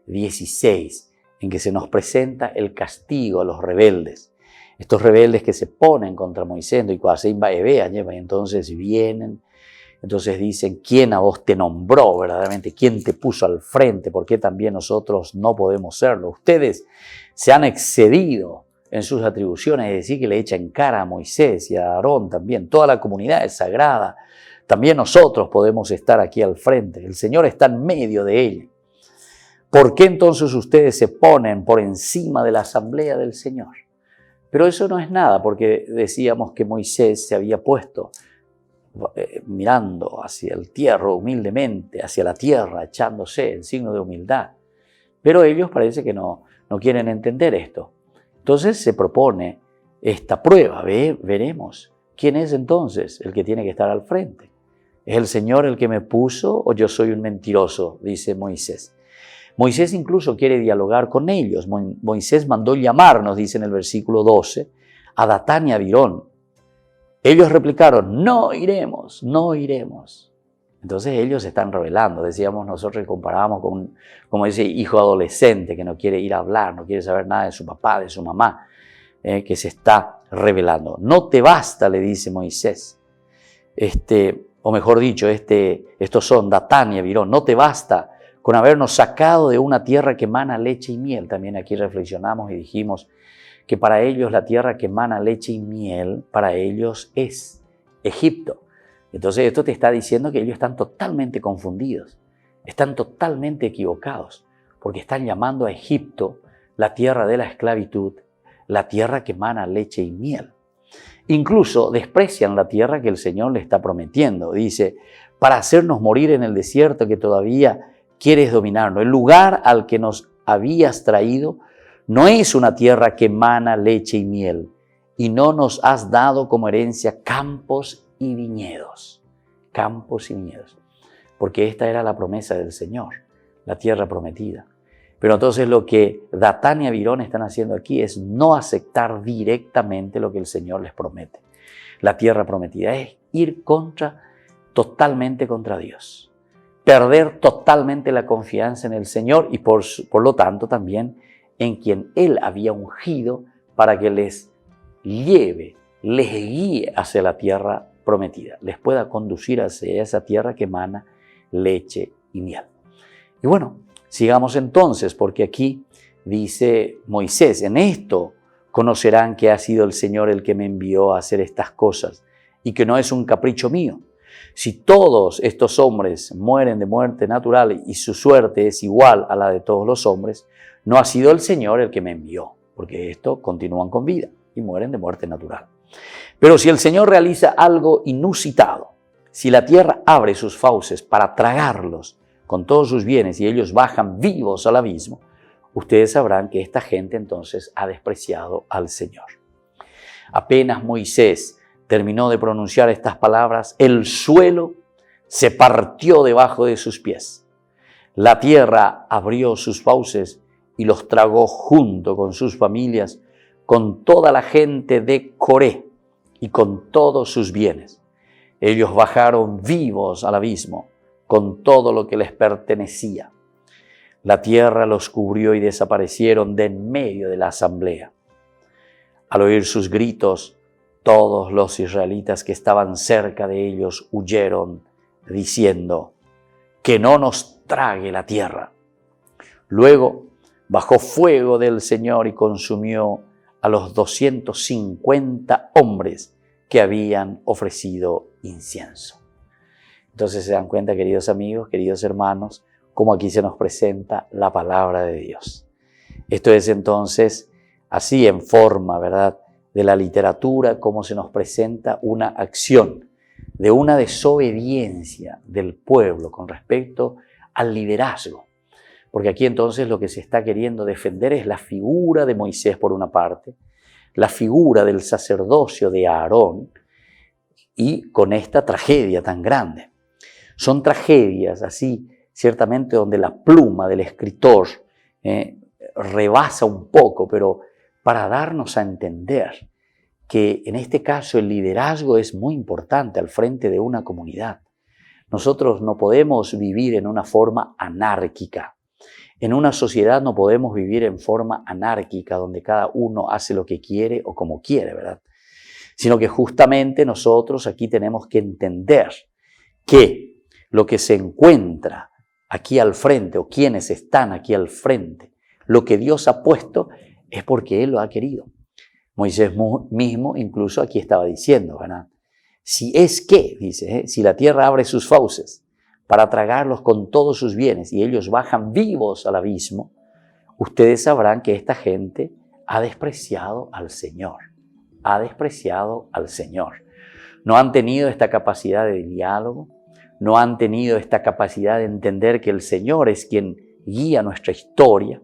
16, en que se nos presenta el castigo a los rebeldes. Estos rebeldes que se ponen contra Moisés, y entonces vienen, entonces dicen, ¿quién a vos te nombró verdaderamente? ¿Quién te puso al frente? ¿Por qué también nosotros no podemos serlo? Ustedes se han excedido en sus atribuciones, es decir, que le echan cara a Moisés y a Aarón también. Toda la comunidad es sagrada. También nosotros podemos estar aquí al frente. El Señor está en medio de ella. ¿Por qué entonces ustedes se ponen por encima de la asamblea del Señor? Pero eso no es nada, porque decíamos que Moisés se había puesto mirando hacia el tierra humildemente, hacia la tierra, echándose en signo de humildad. Pero ellos parece que no quieren entender esto. Entonces se propone esta prueba. Veremos quién es entonces el que tiene que estar al frente. ¿Es el Señor el que me puso o yo soy un mentiroso?, dice Moisés. Moisés incluso quiere dialogar con ellos. Moisés mandó llamar, nos dice en el versículo 12, a Datán y a Abirón. Ellos replicaron, no iremos, no iremos. Entonces ellos se están rebelando. Decíamos nosotros que comparábamos con, como ese hijo adolescente que no quiere ir a hablar, no quiere saber nada de su papá, de su mamá, que se está rebelando. No te basta, le dice Moisés. O mejor dicho, estos son Datán y Abirón. No te basta con habernos sacado de una tierra que emana leche y miel. También aquí reflexionamos y dijimos que para ellos la tierra que emana leche y miel, para ellos es Egipto. Entonces esto te está diciendo que ellos están totalmente confundidos, están totalmente equivocados, porque están llamando a Egipto la tierra de la esclavitud, la tierra que emana leche y miel. Incluso desprecian la tierra que el Señor le está prometiendo. Dice, para hacernos morir en el desierto que todavía quieres dominarnos. El lugar al que nos habías traído no es una tierra que emana leche y miel, y no nos has dado como herencia campos y viñedos. Campos y viñedos. Porque esta era la promesa del Señor, la tierra prometida. Pero entonces lo que Datán y Abirón están haciendo aquí es no aceptar directamente lo que el Señor les promete. La tierra prometida es ir totalmente contra Dios. Perder totalmente la confianza en el Señor y por lo tanto también en quien Él había ungido para que les lleve, les guíe hacia la tierra prometida, les pueda conducir hacia esa tierra que emana leche y miel. Y bueno, sigamos entonces, porque aquí dice Moisés, en esto conocerán que ha sido el Señor el que me envió a hacer estas cosas y que no es un capricho mío. Si todos estos hombres mueren de muerte natural y su suerte es igual a la de todos los hombres, no ha sido el Señor el que me envió, porque estos continúan con vida y mueren de muerte natural. Pero si el Señor realiza algo inusitado, si la tierra abre sus fauces para tragarlos con todos sus bienes y ellos bajan vivos al abismo, ustedes sabrán que esta gente entonces ha despreciado al Señor. Apenas Moisés terminó de pronunciar estas palabras, el suelo se partió debajo de sus pies. La tierra abrió sus fauces y los tragó junto con sus familias, con toda la gente de Coré y con todos sus bienes. Ellos bajaron vivos al abismo con todo lo que les pertenecía. La tierra los cubrió y desaparecieron de en medio de la asamblea. Al oír sus gritos, todos los israelitas que estaban cerca de ellos huyeron, diciendo, que no nos trague la tierra. Luego bajó fuego del Señor y consumió a los 250 hombres que habían ofrecido incienso. Entonces se dan cuenta, queridos amigos, queridos hermanos, cómo aquí se nos presenta la palabra de Dios. Esto es entonces así en forma, ¿verdad?, de la literatura, cómo se nos presenta una acción de una desobediencia del pueblo con respecto al liderazgo. Porque aquí entonces lo que se está queriendo defender es la figura de Moisés por una parte, la figura del sacerdocio de Aarón y con esta tragedia tan grande. Son tragedias así, ciertamente donde la pluma del escritor rebasa un poco, pero para darnos a entender que en este caso el liderazgo es muy importante al frente de una comunidad. Nosotros no podemos vivir en una forma anárquica. En una sociedad no podemos vivir en forma anárquica donde cada uno hace lo que quiere o como quiere, ¿verdad? Sino que justamente nosotros aquí tenemos que entender que lo que se encuentra aquí al frente o quienes están aquí al frente, lo que Dios ha puesto es porque Él lo ha querido. Moisés mismo incluso aquí estaba diciendo, ¿verdad? Si es que, dice, si la tierra abre sus fauces para tragarlos con todos sus bienes y ellos bajan vivos al abismo, ustedes sabrán que esta gente ha despreciado al Señor. Ha despreciado al Señor. No han tenido esta capacidad de diálogo, no han tenido esta capacidad de entender que el Señor es quien guía nuestra historia.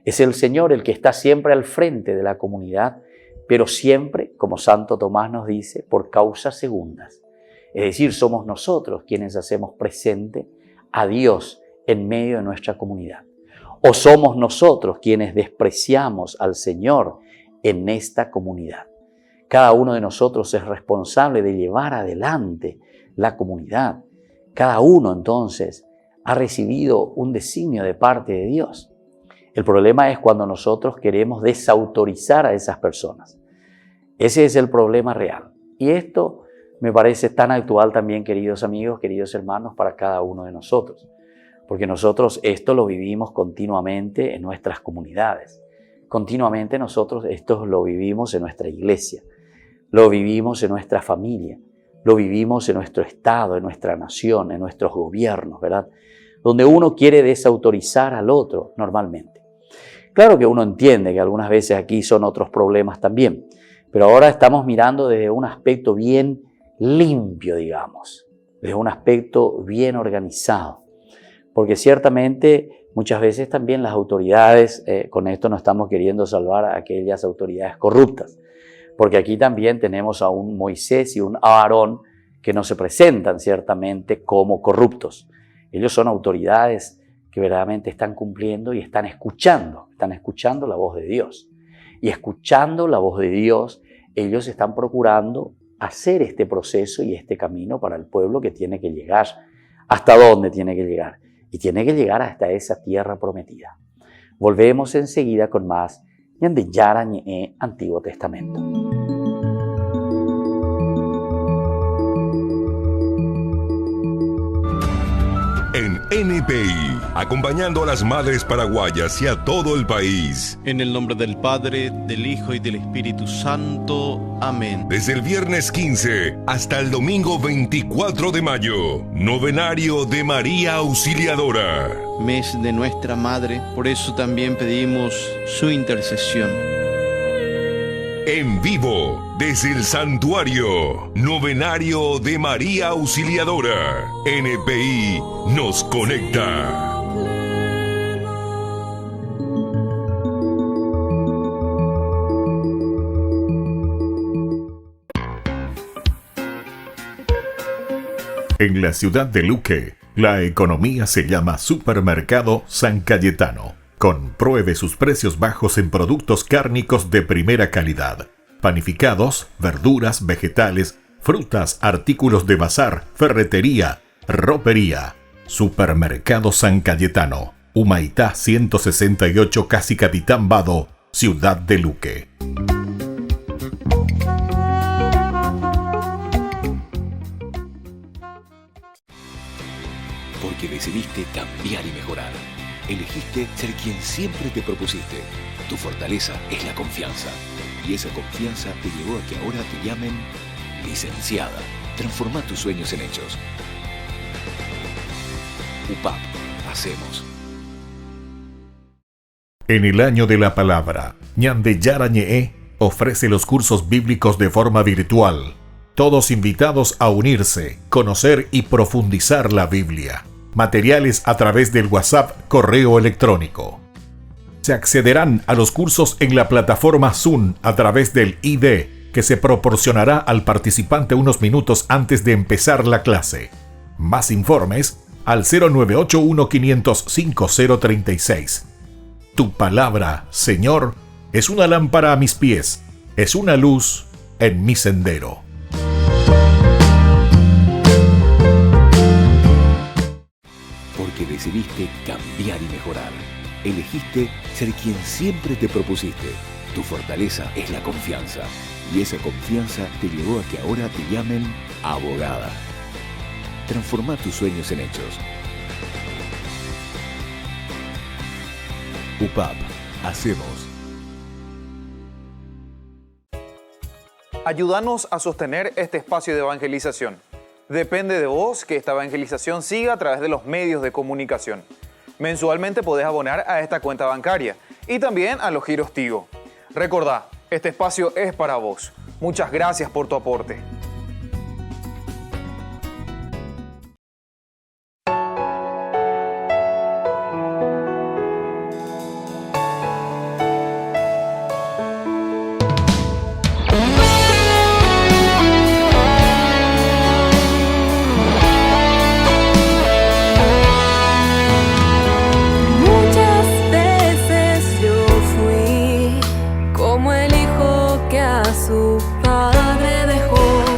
Es el Señor el que está siempre al frente de la comunidad, pero siempre, como Santo Tomás nos dice, por causas segundas. Es decir, somos nosotros quienes hacemos presente a Dios en medio de nuestra comunidad. O somos nosotros quienes despreciamos al Señor en esta comunidad. Cada uno de nosotros es responsable de llevar adelante la comunidad. Cada uno entonces ha recibido un designio de parte de Dios. El problema es cuando nosotros queremos desautorizar a esas personas. Ese es el problema real. Y esto me parece tan actual también, queridos amigos, queridos hermanos, para cada uno de nosotros. Porque nosotros esto lo vivimos continuamente en nuestras comunidades. Continuamente nosotros esto lo vivimos en nuestra iglesia. Lo vivimos en nuestra familia. Lo vivimos en nuestro estado, en nuestra nación, en nuestros gobiernos, ¿verdad? Donde uno quiere desautorizar al otro normalmente. Claro que uno entiende que algunas veces aquí son otros problemas también, pero ahora estamos mirando desde un aspecto bien limpio, digamos, desde un aspecto bien organizado. Porque ciertamente muchas veces también las autoridades, con esto no estamos queriendo salvar a aquellas autoridades corruptas, porque aquí también tenemos a un Moisés y un Aarón que no se presentan ciertamente como corruptos. Ellos son autoridades que verdaderamente están cumpliendo y están escuchando la voz de Dios. Y escuchando la voz de Dios, ellos están procurando hacer este proceso y este camino para el pueblo que tiene que llegar. ¿Hasta dónde tiene que llegar? Y tiene que llegar hasta esa tierra prometida. Volvemos enseguida con más Ñande Yara Ñe Antiguo Testamento. En NPI, acompañando a las madres paraguayas y a todo el país. En el nombre del Padre, del Hijo y del Espíritu Santo. Amén. Desde el viernes 15 hasta el domingo 24 de mayo, Novenario de María Auxiliadora. Mes de nuestra Madre, por eso también pedimos su intercesión. En vivo, desde el santuario, Novenario de María Auxiliadora. NPI nos conecta. En la ciudad de Luque, la economía se llama Supermercado San Cayetano. Compruebe sus precios bajos en productos cárnicos de primera calidad. Panificados, verduras, vegetales, frutas, artículos de bazar, ferretería, ropería. Supermercado San Cayetano. Humaitá 168, Casi Capitán Vado, Ciudad de Luque. Porque decidiste cambiar y mejorar. Elegiste ser quien siempre te propusiste. Tu fortaleza es la confianza. Y esa confianza te llevó a que ahora te llamen licenciada. Transforma tus sueños en hechos. UPAP. Hacemos. En el año de la palabra, Ñande Yara Ñe ofrece los cursos bíblicos de forma virtual. Todos invitados a unirse, conocer y profundizar la Biblia. Materiales a través del WhatsApp, correo electrónico. Se accederán a los cursos en la plataforma Zoom a través del ID, que se proporcionará al participante unos minutos antes de empezar la clase. Más informes al 0981-500-5036. Tu palabra, Señor, es una lámpara a mis pies, es una luz en mi sendero. Porque decidiste cambiar y mejorar. Elegiste ser quien siempre te propusiste. Tu fortaleza es la confianza. Y esa confianza te llevó a que ahora te llamen abogada. Transforma tus sueños en hechos. UPAP. Hacemos. Ayúdanos a sostener este espacio de evangelización. Depende de vos que esta evangelización siga a través de los medios de comunicación. Mensualmente podés abonar a esta cuenta bancaria y también a los giros Tigo. Recordá, este espacio es para vos. Muchas gracias por tu aporte. Su padre dejó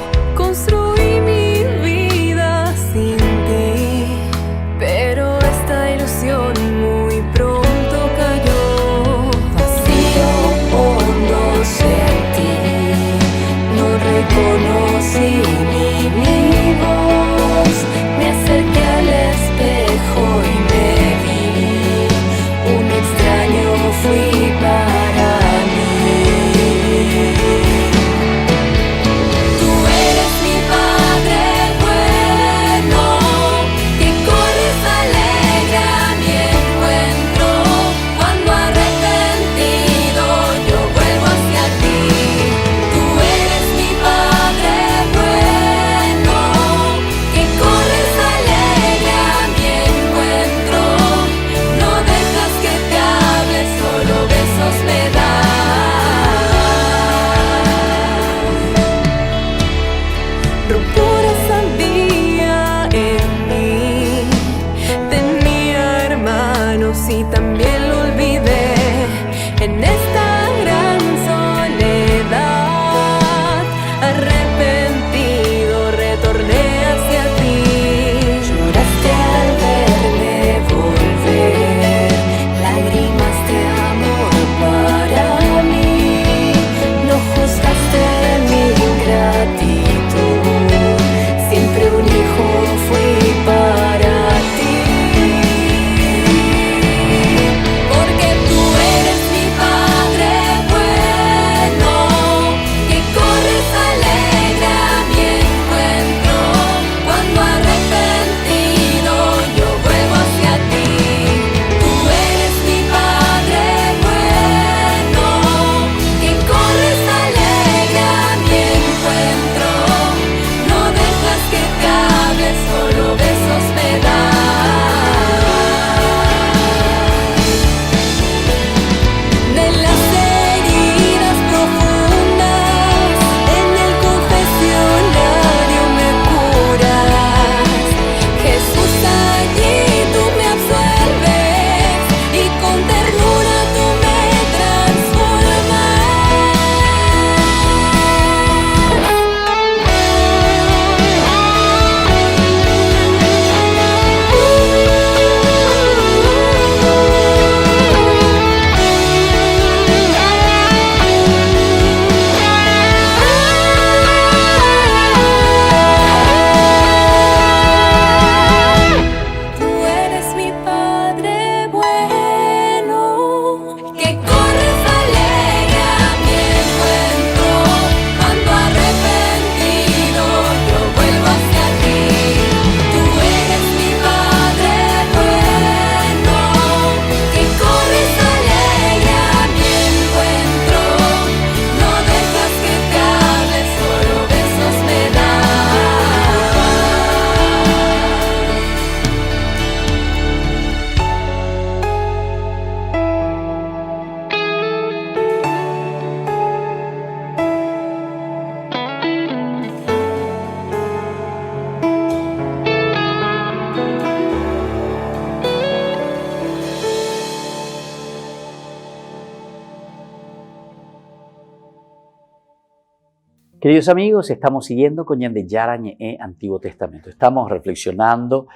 Queridos amigos, estamos siguiendo con Ñan de Yara Ñe'e, Antiguo Testamento. Estamos reflexionando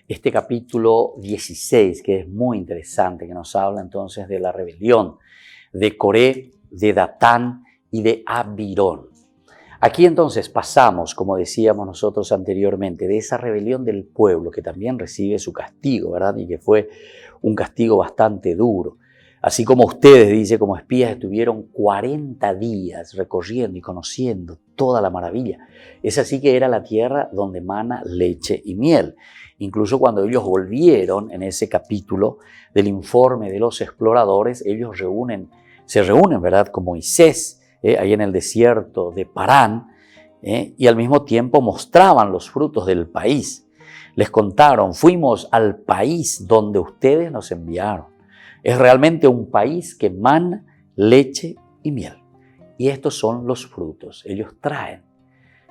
este capítulo 16, que es muy interesante, que nos habla entonces de la rebelión de Coré, de Datán y de Abirón. Aquí entonces pasamos, como decíamos nosotros anteriormente, de esa rebelión del pueblo que también recibe su castigo, ¿verdad? Y que fue un castigo bastante duro. Así como ustedes, dice, como espías estuvieron 40 días recorriendo y conociendo toda la maravilla. Es así que era la tierra donde mana leche y miel. Incluso cuando ellos volvieron en ese capítulo del informe de los exploradores, ellos se reúnen, ¿verdad?, con Moisés, ahí en el desierto de Parán, y al mismo tiempo mostraban los frutos del país. Les contaron, fuimos al país donde ustedes nos enviaron. Es realmente un país que mana leche y miel. Y estos son los frutos, ellos traen.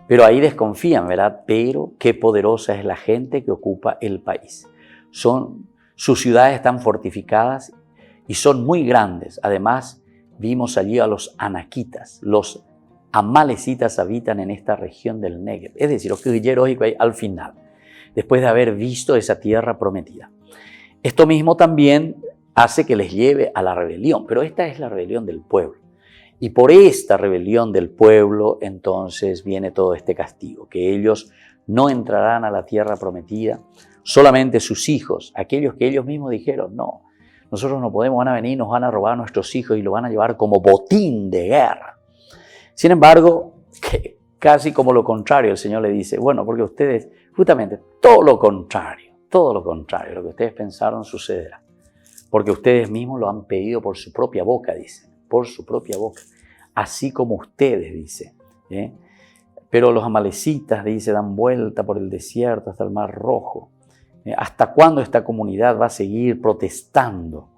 Pero ahí desconfían, ¿verdad? Pero qué poderosa es la gente que ocupa el país. Sus ciudades están fortificadas y son muy grandes. Además, vimos allí a los anaquitas, los amalecitas habitan en esta región del Negev. Es decir, los guerrilleros al final, después de haber visto esa tierra prometida. Esto mismo también hace que les lleve a la rebelión, pero esta es la rebelión del pueblo. Y por esta rebelión del pueblo, entonces viene todo este castigo, que ellos no entrarán a la tierra prometida, solamente sus hijos, aquellos que ellos mismos dijeron, no, nosotros no podemos, van a venir, nos van a robar a nuestros hijos y lo van a llevar como botín de guerra. Sin embargo, casi como lo contrario, el Señor le dice, bueno, porque ustedes, justamente, todo lo contrario, lo que ustedes pensaron sucederá. Porque ustedes mismos lo han pedido por su propia boca, dice, por su propia boca. Así como ustedes, dice. Pero los amalecitas, dice, dan vuelta por el desierto hasta el Mar Rojo. ¿Hasta cuándo esta comunidad va a seguir protestando?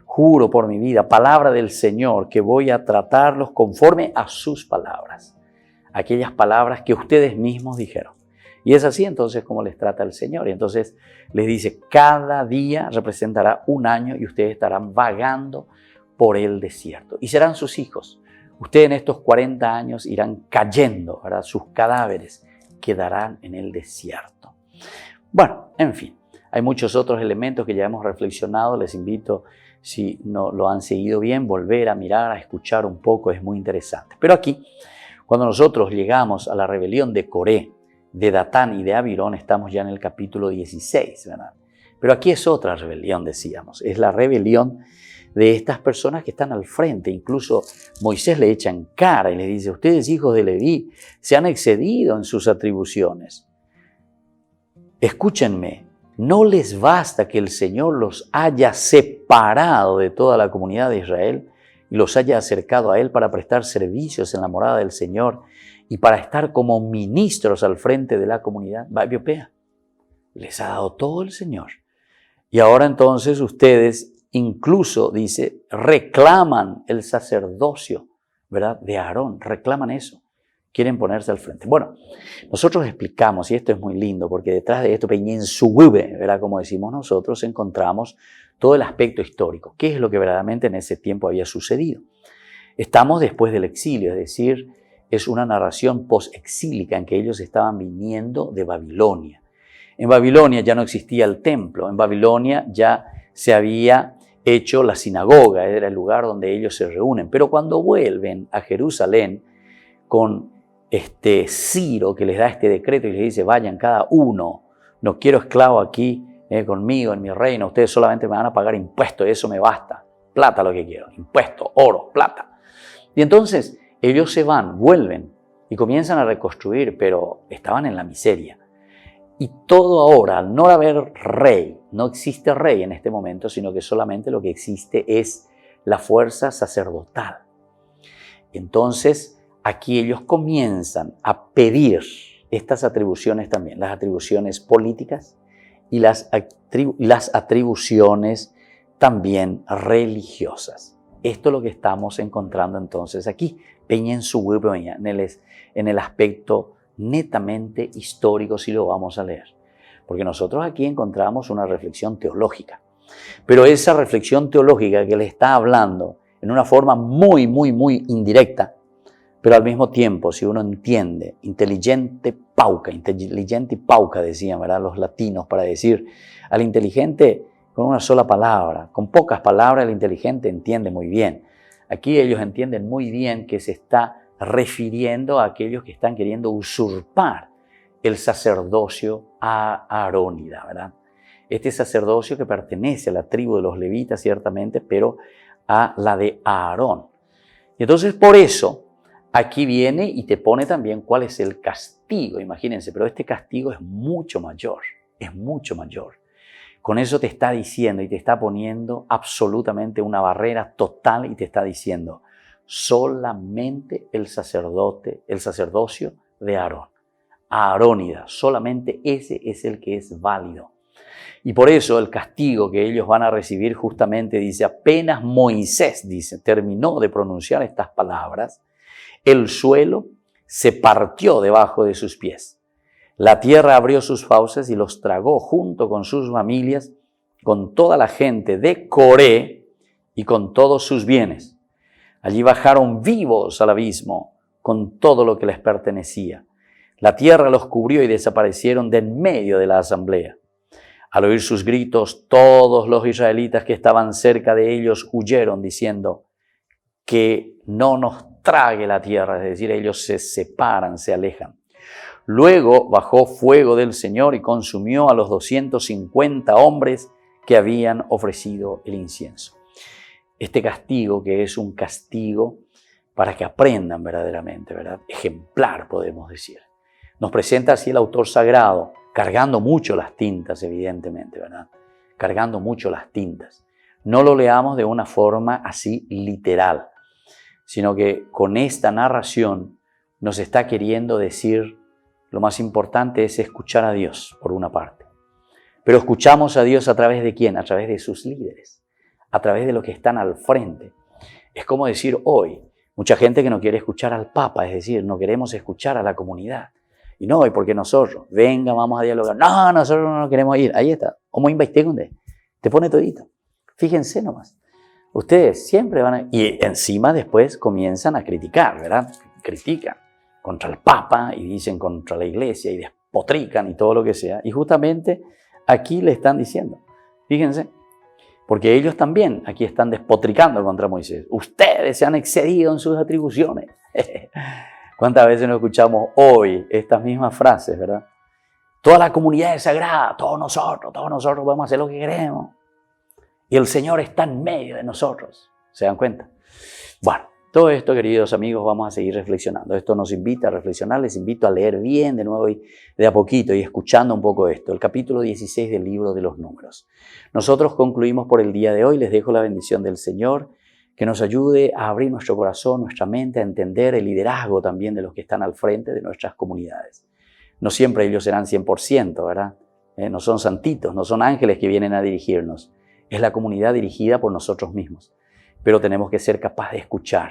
Juro por mi vida, palabra del Señor, que voy a tratarlos conforme a sus palabras. Aquellas palabras que ustedes mismos dijeron. Y es así entonces como les trata el Señor. Y entonces les dice, cada día representará un año y ustedes estarán vagando por el desierto. Y serán sus hijos. Ustedes en estos 40 años irán cayendo, ¿verdad? Sus cadáveres quedarán en el desierto. Bueno, en fin, hay muchos otros elementos que ya hemos reflexionado. Les invito, si no lo han seguido bien, volver a mirar, a escuchar un poco. Es muy interesante. Pero aquí, cuando nosotros llegamos a la rebelión de Coré, de Datán y de Abirón, estamos ya en el capítulo 16, ¿verdad? Pero aquí es otra rebelión, decíamos. Es la rebelión de estas personas que están al frente. Incluso Moisés le echa en cara y le dice, ustedes, hijos de Leví, se han excedido en sus atribuciones. Escúchenme, ¿no les basta que el Señor los haya separado de toda la comunidad de Israel y los haya acercado a Él para prestar servicios en la morada del Señor y para estar como ministros al frente de la comunidad? Les ha dado todo el Señor. Y ahora entonces ustedes incluso, dice, reclaman el sacerdocio, ¿verdad?, de Aarón, reclaman eso. Quieren ponerse al frente. Bueno, nosotros explicamos, y esto es muy lindo, porque detrás de esto, ¿verdad?, como decimos nosotros, encontramos todo el aspecto histórico. ¿Qué es lo que verdaderamente en ese tiempo había sucedido? Estamos después del exilio, es decir, es una narración post-exílica en que ellos estaban viniendo de Babilonia. En Babilonia ya no existía el templo, en Babilonia ya se había hecho la sinagoga, era el lugar donde ellos se reúnen. Pero cuando vuelven a Jerusalén con Ciro, que les da este decreto y les dice, vayan cada uno, no quiero esclavo aquí conmigo en mi reino, ustedes solamente me van a pagar impuestos, eso me basta, plata lo que quiero, impuestos, oro, plata. Y entonces ellos se van, vuelven y comienzan a reconstruir, pero estaban en la miseria. Y todo ahora, al no haber rey, no existe rey en este momento, sino que solamente lo que existe es la fuerza sacerdotal. Entonces, aquí ellos comienzan a pedir estas atribuciones también, las atribuciones políticas y las atribuciones también religiosas. Esto es lo que estamos encontrando entonces aquí, en el aspecto netamente histórico, si lo vamos a leer. Porque nosotros aquí encontramos una reflexión teológica. Pero esa reflexión teológica que le está hablando en una forma muy, muy, muy indirecta, Pero al mismo tiempo, si uno entiende, inteligente y pauca decían, ¿verdad?, los latinos, para decir al inteligente con una sola palabra, con pocas palabras el inteligente entiende muy bien. Aquí ellos entienden muy bien que se está refiriendo a aquellos que están queriendo usurpar el sacerdocio aarónida, ¿verdad? Este sacerdocio que pertenece a la tribu de los levitas, ciertamente, pero a la de Aarón. Y entonces, por eso, aquí viene y te pone también cuál es el castigo, imagínense, pero este castigo es mucho mayor, es mucho mayor. Con eso te está diciendo y te está poniendo absolutamente una barrera total y te está diciendo solamente el sacerdocio de Aarón, aarónida, solamente ese es el que es válido. Y por eso el castigo que ellos van a recibir justamente dice, apenas Moisés, terminó de pronunciar estas palabras, el suelo se partió debajo de sus pies. La tierra abrió sus fauces y los tragó junto con sus familias, con toda la gente de Coré y con todos sus bienes. Allí bajaron vivos al abismo con todo lo que les pertenecía. La tierra los cubrió y desaparecieron de en medio de la asamblea. Al oír sus gritos, todos los israelitas que estaban cerca de ellos huyeron diciendo que no nos trague la tierra, es decir, ellos se separan, se alejan. Luego bajó fuego del Señor y consumió a los 250 hombres que habían ofrecido el incienso. Este castigo, que es un castigo para que aprendan verdaderamente, ¿verdad?, ejemplar, podemos decir. Nos presenta así el autor sagrado, cargando mucho las tintas, evidentemente, ¿verdad? Cargando mucho las tintas. No lo leamos de una forma así literal, sino que con esta narración nos está queriendo decir, lo más importante es escuchar a Dios, por una parte. Pero escuchamos a Dios a través de ¿quién? A través de sus líderes, a través de los que están al frente. Es como decir hoy, mucha gente que no quiere escuchar al Papa, es decir, no queremos escuchar a la comunidad. Y no, ¿y por qué nosotros? Venga, vamos a dialogar. No, nosotros no queremos ir. Ahí está. ¿Cómo investiguen? Te pone todito. Fíjense nomás. Ustedes siempre van a... Y encima después comienzan a criticar, ¿verdad? Critican contra el Papa y dicen contra la Iglesia y despotrican y todo lo que sea. Y justamente aquí le están diciendo, fíjense, porque ellos también aquí están despotricando contra Moisés. Ustedes se han excedido en sus atribuciones. ¿Cuántas veces nos escuchamos hoy estas mismas frases, verdad? Toda la comunidad es sagrada, todos nosotros podemos hacer lo que queremos. Y el Señor está en medio de nosotros. ¿Se dan cuenta? Bueno, todo esto, queridos amigos, vamos a seguir reflexionando. Esto nos invita a reflexionar, les invito a leer bien de nuevo y de a poquito y escuchando un poco esto. El capítulo 16 del libro de los Números. Nosotros concluimos por el día de hoy. Les dejo la bendición del Señor, que nos ayude a abrir nuestro corazón, nuestra mente, a entender el liderazgo también de los que están al frente de nuestras comunidades. No siempre ellos serán 100%, ¿verdad? No son santitos, no son ángeles que vienen a dirigirnos. Es la comunidad dirigida por nosotros mismos. Pero tenemos que ser capaces de escuchar.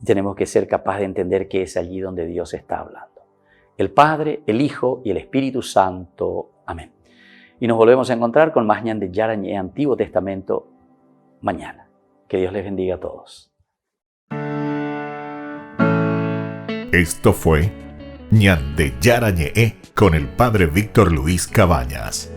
Tenemos que ser capaces de entender que es allí donde Dios está hablando. El Padre, el Hijo y el Espíritu Santo. Amén. Y nos volvemos a encontrar con más Ñan de Yara Ñe Antiguo Testamento mañana. Que Dios les bendiga a todos. Esto fue Ñan de Yara Ñe con el Padre Víctor Luis Cabañas.